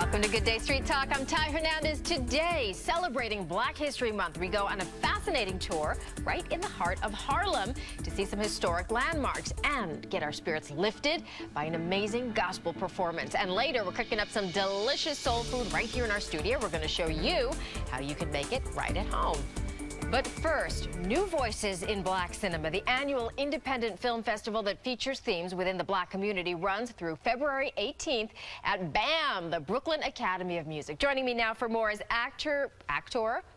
Welcome to Good Day Street Talk. I'm Ty Hernandez. Today, celebrating Black History Month, we go on a fascinating tour right in the heart of Harlem to see some historic landmarks and get our spirits lifted by an amazing gospel performance. And later, we're cooking up some delicious soul food right here in our studio. We're going to show you how you can make it right at home. But first, New Voices in Black Cinema, the annual independent film festival that features themes within the Black community, runs through February 18th at BAM, the Brooklyn Academy of Music. Joining me now for more is actor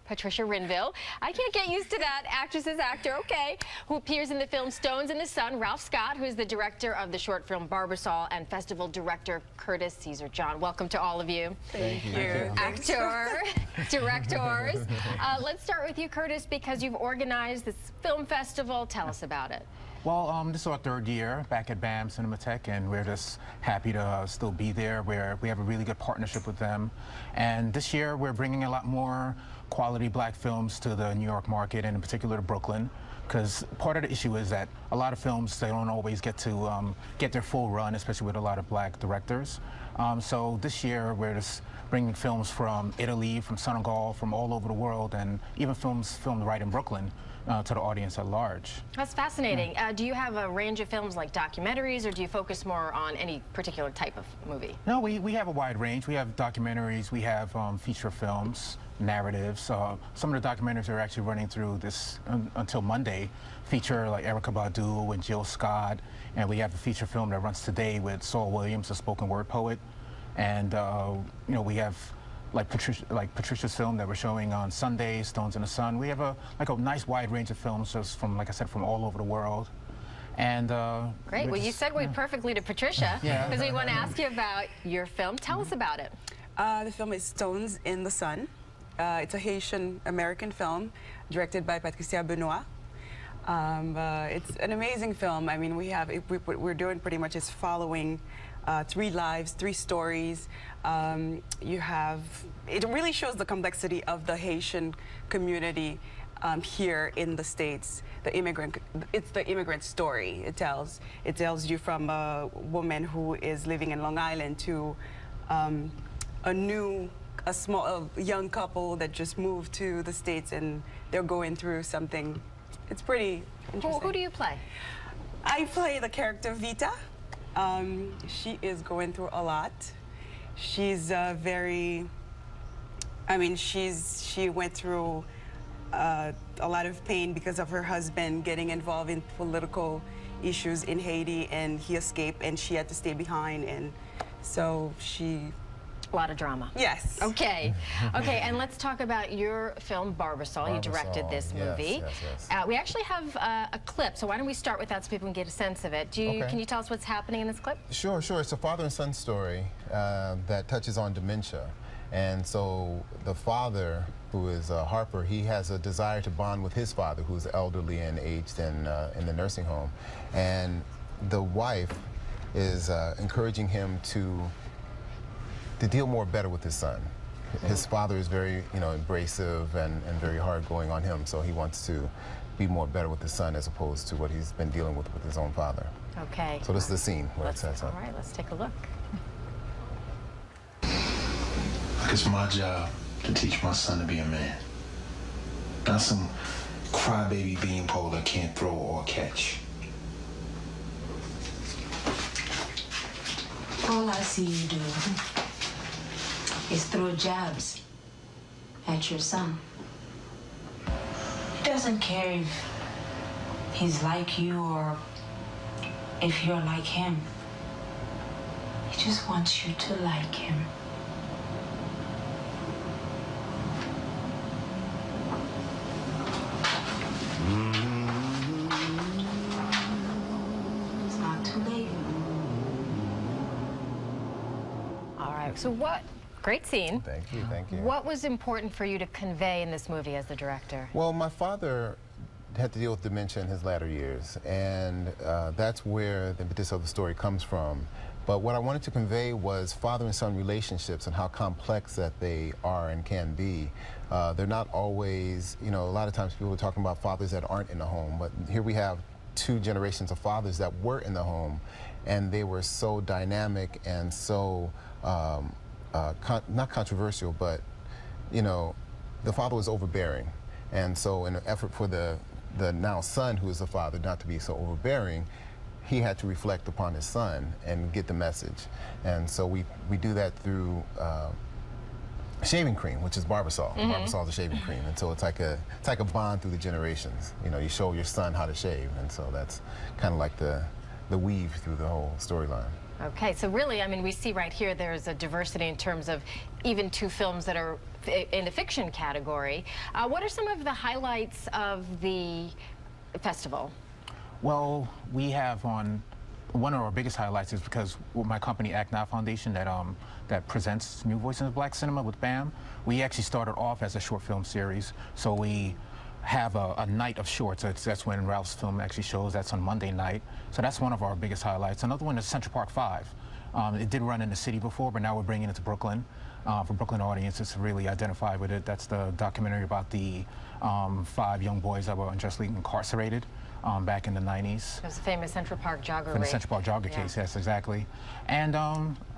Patricia Rhinivil. I can't get used to that. Actress is actor, okay. Who appears in the film Stones in the Sun. Ralph Scott, who is the director of the short film Barbasol, and festival director Curtis Caesar John. Welcome to all of you. Thank you. Actor, directors. Let's start with you, Curtis, because you've organized this film festival. Tell us about it. Well, this is our third year back at BAM Cinematheque, and we're just happy to still be there. We have a really good partnership with them. And this year, we're bringing a lot more quality Black films to the New York market, and in particular to Brooklyn, because part of the issue is that a lot of films, they don't always get to get their full run, especially with a lot of Black directors. So this year, we're just bringing films from Italy, from Senegal, from all over the world, and even films filmed right in Brooklyn to the audience at large. That's fascinating. Yeah. Do you have a range of films like documentaries, or do you focus more on any particular type of movie? No, we have a wide range. We have documentaries, we have feature films, narratives. Some of the documentaries are actually running through this until Monday. Feature like Erykah Badu and Jill Scott, and we have a feature film that runs today with Saul Williams, a spoken word poet. And you know, we have like Patricia's film that we're showing on Sunday, Stones in the Sun. We have a nice wide range of films just from, like I said, from all over the world. And great. Well, you segued perfectly to Patricia, because we want to ask you about your film. Tell us about it. The film is Stones in the Sun. It's a Haitian-American film directed by Patricia. It's an amazing film. I mean, we're doing pretty much is following 3 lives, 3 stories. It really shows the complexity of the Haitian community here in the States. It's the immigrant story. It tells you from a woman who is living in Long Island to a small young couple that just moved to the States, and they're going through something. It's pretty interesting. Who do you play? I play the character Vita. She is going through a lot. She's she went through a lot of pain because of her husband getting involved in political issues in Haiti, and he escaped, and she had to stay behind, and so she... A lot of drama. Yes. Okay. Okay, and let's talk about your film, Barbasol. You directed this movie. Yes. We actually have a clip, so why don't we start with that so people can get a sense of it. Can you tell us what's happening in this clip? Sure. It's a father and son story that touches on dementia. And so the father, who is Harper, he has a desire to bond with his father, who's elderly and aged in the nursing home. And the wife is encouraging him to deal more better with his son. His father is very, abrasive and very hard going on him, so he wants to be more better with his son as opposed to what he's been dealing with his own father. Okay. So this is the scene where it says that. All right, let's take a look. It's my job to teach my son to be a man. Not some crybaby beanpole that can't throw or catch. All I see you do is throw jabs at your son. He doesn't care if he's like you or if you're like him. He just wants you to like him. It's not too late. All right, so great scene. Thank you, thank you. What was important for you to convey in this movie as the director? Well, my father had to deal with dementia in his latter years, and that's where the impetus of the story comes from. But what I wanted to convey was father and son relationships and how complex that they are and can be. They're not always, a lot of times people are talking about fathers that aren't in the home, but here we have 2 generations of fathers that were in the home, and they were so dynamic and so not controversial, but, you know, the father was overbearing. And so in an effort for the now son, who is the father, not to be so overbearing, he had to reflect upon his son and get the message. And so we do that through shaving cream, which is Barbasol. Barbasol is a shaving cream, and so it's like a bond through the generations. You know, you show your son how to shave, and so that's kind of like the weave through the whole storyline. Okay, so really, I mean, we see right here there's a diversity in terms of even two films that are in the fiction category. What are some of the highlights of the festival? Well, we have one of our biggest highlights is because my company, Act Now Foundation, that presents New Voices of Black Cinema with BAM, we actually started off as a short film series. So we have a night of shorts. That's when Ralph's film actually shows. That's on Monday night. So that's one of our biggest highlights. Another one is Central Park 5. It did run in the city before, but now we're bringing it to Brooklyn. For Brooklyn audiences to really identify with it. That's the documentary about the 5 young boys that were unjustly incarcerated back in the 90s. It was the famous Central Park jogger For the rape. Central Park jogger case, yes, exactly. And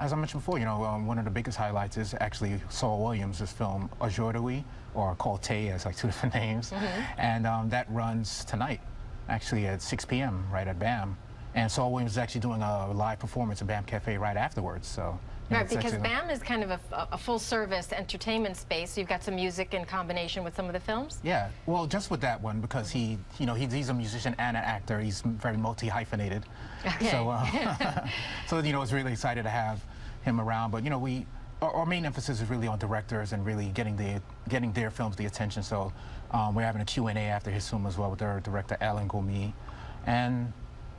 as I mentioned before, you know, one of the biggest highlights is actually Saul Williams' film Aujourd'hui, or called Tay, as like 2 different names. And that runs tonight, actually at 6 p.m. right at BAM. And Saul Williams is actually doing a live performance at BAM Cafe right afterwards. So. Right, because BAM is kind of a full-service entertainment space. So you've got some music in combination with some of the films? Yeah, well, just with that one, because he's a musician and an actor. He's very multi-hyphenated. Okay. So, so, you know, it's really excited to have him around. But, you know, our main emphasis is really on directors and really getting their films the attention. So we're having a Q&A after his film as well with our director, Alan Gomi. And,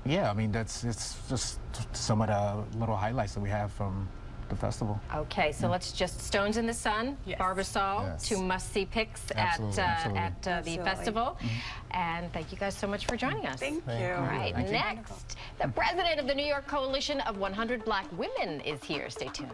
yeah, I mean, it's just some of the little highlights that we have from the festival. Okay, so let's just Stones in the Sun, Barbasol, 2 must-see picks at the festival. And thank you guys so much for joining us. Thank you. All right, next, the president of the New York Coalition of 100 Black Women is here. Stay tuned.